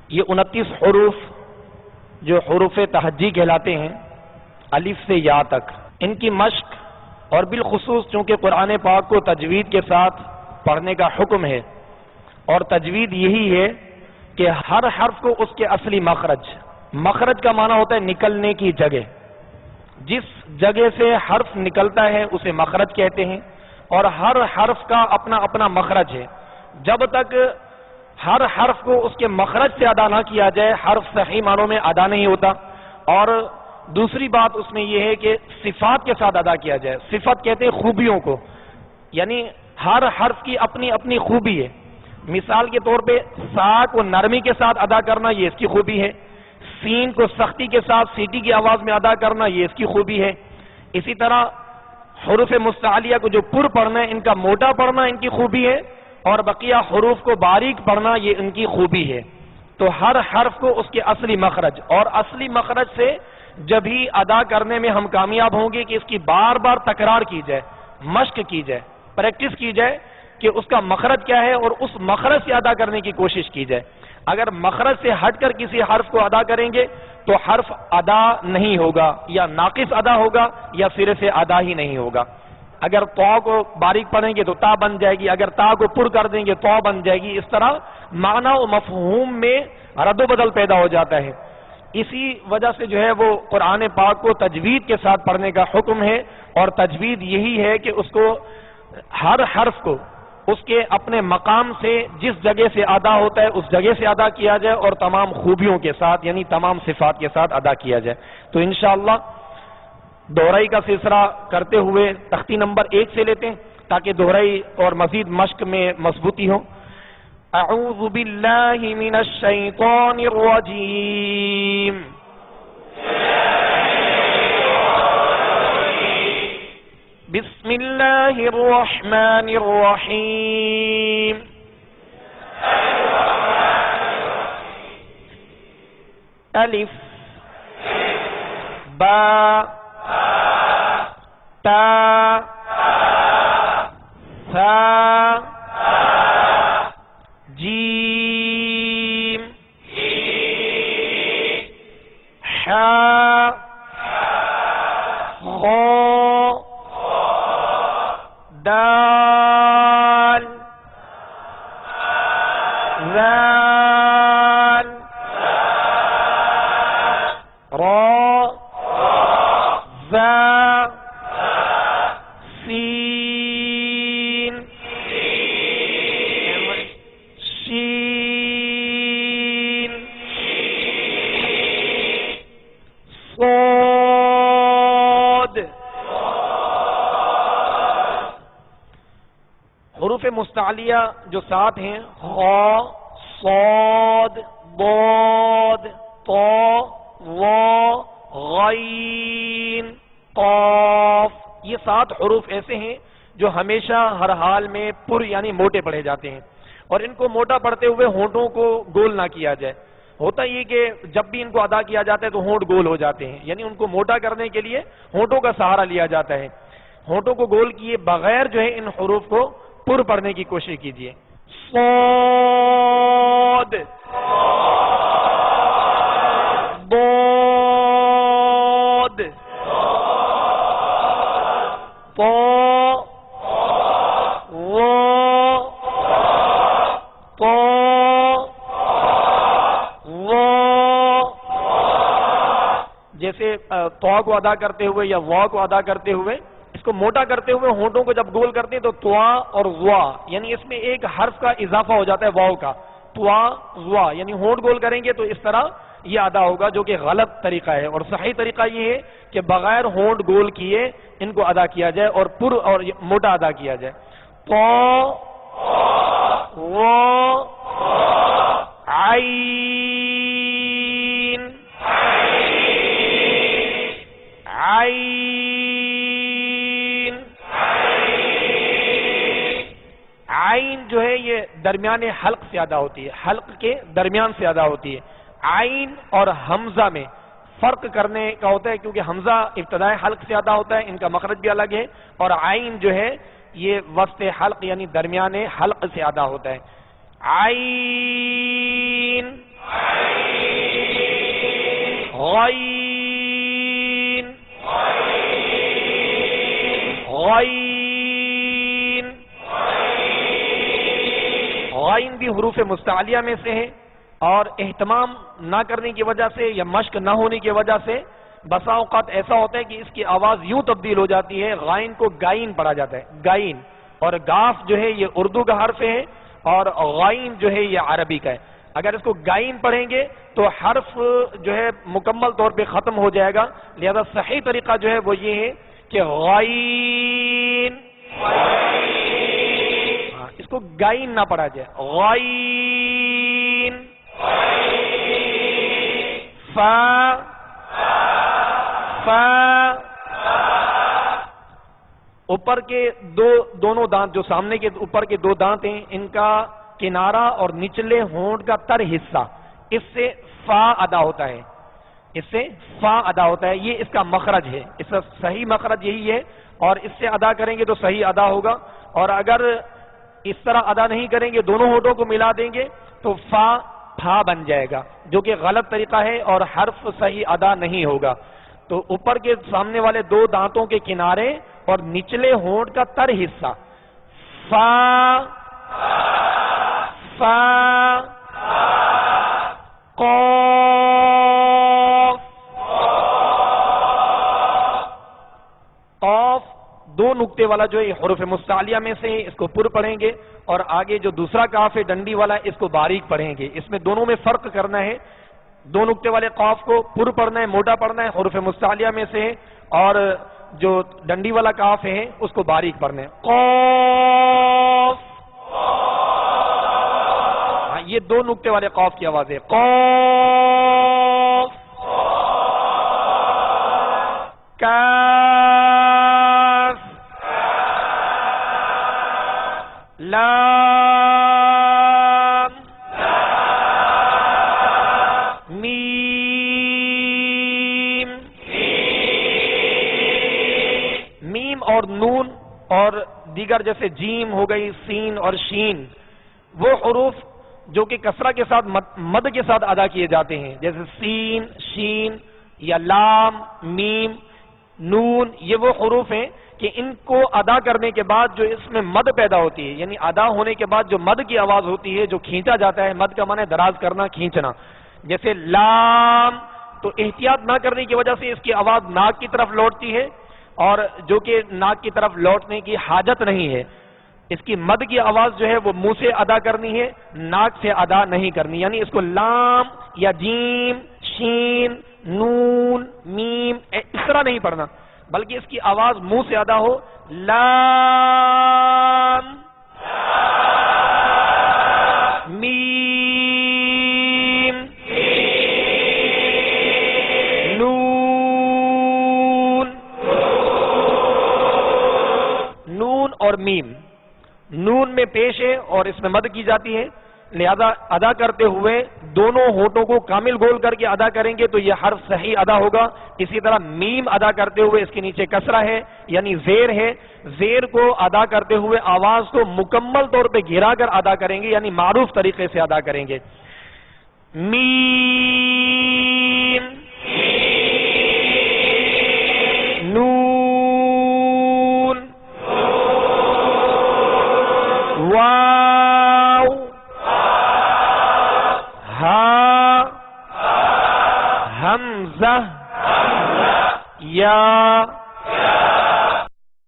یہ 29 حروف جو حروف تہجی کہلاتے ہیں الف سے یا تک، ان کی مشق اور بالخصوص چونکہ قرآن پاک کو تجوید کے ساتھ پڑھنے کا حکم ہے، اور تجوید یہی ہے کہ ہر حرف کو اس کے اصلی مخرج کا معنی ہوتا ہے نکلنے کی جگہ، جس جگہ سے حرف نکلتا ہے اسے مخرج کہتے ہیں، اور ہر حرف کا اپنا اپنا مخرج ہے۔ جب تک ہر حرف کو اس کے مخرج سے ادا نہ کیا جائے حرف صحیح معنوں میں ادا نہیں ہوتا۔ اور دوسری بات اس میں یہ ہے کہ صفات کے ساتھ ادا کیا جائے۔ صفت کہتے ہیں خوبیوں کو، یعنی ہر حرف کی اپنی اپنی خوبی ہے۔ مثال کے طور پہ سا کو نرمی کے ساتھ ادا کرنا یہ اس کی خوبی ہے، سین کو سختی کے ساتھ سیٹی کی آواز میں ادا کرنا یہ اس کی خوبی ہے۔ اسی طرح حروف مستعلیہ کو جو پر پڑھنا ہے ان کا موٹا پڑھنا ان کی خوبی ہے، اور بقیہ حروف کو باریک پڑھنا یہ ان کی خوبی ہے۔ تو ہر حرف کو اس کے اصلی مخرج، اور اصلی مخرج سے جب ہی ادا کرنے میں ہم کامیاب ہوں گے کہ اس کی بار بار تکرار کی جائے، مشق کی جائے، پریکٹس کی جائے کہ اس کا مخرج کیا ہے اور اس مخرج سے ادا کرنے کی کوشش کی جائے۔ اگر مخرج سے ہٹ کر کسی حرف کو ادا کریں گے تو حرف ادا نہیں ہوگا، یا ناقص ادا ہوگا، یا سرے سے ادا ہی نہیں ہوگا۔ اگر تو کو باریک پڑھیں گے تو تا بن جائے گی، اگر تا کو پر کر دیں گے تو بن جائے گی۔ اس طرح معنی و مفہوم میں رد و بدل پیدا ہو جاتا ہے۔ اسی وجہ سے جو ہے وہ قرآن پاک کو تجوید کے ساتھ پڑھنے کا حکم ہے، اور تجوید یہی ہے کہ اس کو ہر حرف کو اس کے اپنے مقام سے جس جگہ سے ادا ہوتا ہے اس جگہ سے ادا کیا جائے، اور تمام خوبیوں کے ساتھ یعنی تمام صفات کے ساتھ ادا کیا جائے۔ تو انشاءاللہ دہرائی کا سلسلہ کرتے ہوئے تختی نمبر 1 سے لیتے ہیں تاکہ دہرائی اور مزید مشق میں مضبوطی ہو۔ اعوذ باللہ من الشیطان الرجیم، بسم اللہ الرحمن الرحیم، الف با تا ثا جیم حا خا دال ذال را ذا سین شین صاد۔ حروف مستعلیہ جو 7 ہیں خا، صاد، ضاد، طا، ظا، غین، قاف، یہ 7 حروف ایسے ہیں جو ہمیشہ ہر حال میں پر یعنی موٹے پڑھے جاتے ہیں، اور ان کو موٹا پڑھتے ہوئے ہونٹوں کو گول نہ کیا جائے۔ ہوتا یہ کہ جب بھی ان کو ادا کیا جاتا ہے تو ہونٹ گول ہو جاتے ہیں، یعنی ان کو موٹا کرنے کے لیے ہونٹوں کا سہارا لیا جاتا ہے۔ ہونٹوں کو گول کیے بغیر جو ہے ان حروف کو پر پڑھنے کی کوشش کیجیے۔ صاد، ضاد، طا، ظا، جیسے طا کو ادا کرتے ہوئے یا وا کو ادا کرتے ہوئے اس کو موٹا کرتے ہوئے ہونٹوں کو جب گول کرتے ہیں تو توا اور وا، یعنی اس میں ایک حرف کا اضافہ ہو جاتا ہے واو کا، توا وا، یعنی ہونٹ گول کریں گے تو اس طرح یہ ادا ہوگا، جو کہ غلط طریقہ ہے، اور صحیح طریقہ یہ ہے کہ بغیر ہونٹ گول کیے ان کو ادا کیا جائے اور پر اور موٹا ادا کیا جائے۔ تو وا عین، عین، عین جو ہے یہ درمیان حلق سے ادا ہوتی ہے، حلق کے درمیان سے ادا ہوتی ہے۔ عین اور حمزہ میں فرق کرنے کا ہوتا ہے، کیونکہ حمزہ ابتدائے حلق سے ادا ہوتا ہے، ان کا مخرج بھی الگ ہے، اور عین جو ہے یہ وسط حلق یعنی درمیان حلق سے ادا ہوتا ہے۔ عین حروف مستعلیہ میں سے ہے، اور اہتمام نہ کرنے کی وجہ سے یا مشق نہ ہونے کی وجہ سے بسا اوقات ایسا ہوتا ہے کہ اس کی آواز یوں تبدیل ہو جاتی ہے، غائن کو گائن پڑھا جاتا ہے، گائن، اور گاف جو ہے یہ اردو کا حرف ہے اور غائن جو ہے یہ عربی کا ہے۔ اگر اس کو گائن پڑھیں گے تو حرف جو ہے مکمل طور پہ ختم ہو جائے گا، لہذا صحیح طریقہ جو ہے وہ یہ ہے کہ غائن، اس کو گائن نہ پڑھا جائے، غائن، فا، اوپر کے دونوں دانت جو سامنے کے اوپر کے دو دانت ہیں، ان کا کنارہ اور نچلے ہونٹ کا تر حصہ، اس سے فا ادا ہوتا ہے، اس سے فا ادا ہوتا ہے، یہ اس کا مخرج ہے، اس کا صحیح مخرج یہی ہے، اور اس سے ادا کریں گے تو صحیح ادا ہوگا، اور اگر اس طرح ادا نہیں کریں گے، دونوں ہونٹوں کو ملا دیں گے تو فا پھا بن جائے گا، جو کہ غلط طریقہ ہے اور حرف صحیح ادا نہیں ہوگا۔ تو اوپر کے سامنے والے دو دانتوں کے کنارے اور نچلے ہونٹ کا تر حصہ، فا، فا، قاف، قاف، دو نقطے والا جو ہے حروف مستعلیہ میں سے اس کو پر پڑھیں گے، اور آگے جو دوسرا کاف ہے ڈنڈی والا اس کو باریک پڑھیں گے۔ اس میں دونوں میں فرق کرنا ہے، دو نقطے والے قاف کو پر پڑھنا ہے، موٹا پڑھنا ہے، حروف مستعلیہ میں سے ہے، اور جو ڈنڈی والا کاف ہے اس کو باریک پڑھنا ہے، قاف، یہ دو نقطے والے قاف کی آواز ہے، قاف، کاف، لام، میم، میم اور نون اور دیگر جیسے جیم ہو گئی، سین اور شین، وہ حروف جو کہ کسرہ کے ساتھ مد کے ساتھ ادا کیے جاتے ہیں، جیسے سین، شین یا لام، میم، نون، یہ وہ حروف ہیں کہ ان کو ادا کرنے کے بعد جو اس میں مد پیدا ہوتی ہے، یعنی ادا ہونے کے بعد جو مد کی آواز ہوتی ہے، جو کھینچا جاتا ہے، مد کا معنی دراز کرنا، کھینچنا، جیسے لام، تو احتیاط نہ کرنے کی وجہ سے اس کی آواز ناک کی طرف لوٹتی ہے، اور جو کہ ناک کی طرف لوٹنے کی حاجت نہیں ہے، اس کی مد کی آواز جو ہے وہ منہ سے ادا کرنی ہے، ناک سے ادا نہیں کرنی، یعنی اس کو لام یا جیم، شین، نون، میم اس طرح نہیں پڑھنا، بلکہ اس کی آواز منہ سے ادا ہو، لام، میم، نون، نون اور میم، نون میں پیش ہے اور اس میں مد کی جاتی ہے، لہذا ادا کرتے ہوئے دونوں ہونٹوں کو کامل گول کر کے ادا کریں گے تو یہ حرف صحیح ادا ہوگا۔ اسی طرح میم ادا کرتے ہوئے اس کے نیچے کسرہ ہے یعنی زیر ہے، زیر کو ادا کرتے ہوئے آواز کو مکمل طور پہ گھرا کر ادا کریں گے، یعنی معروف طریقے سے ادا کریں گے، میم، نون، واو، ہا، حمزہ، یا،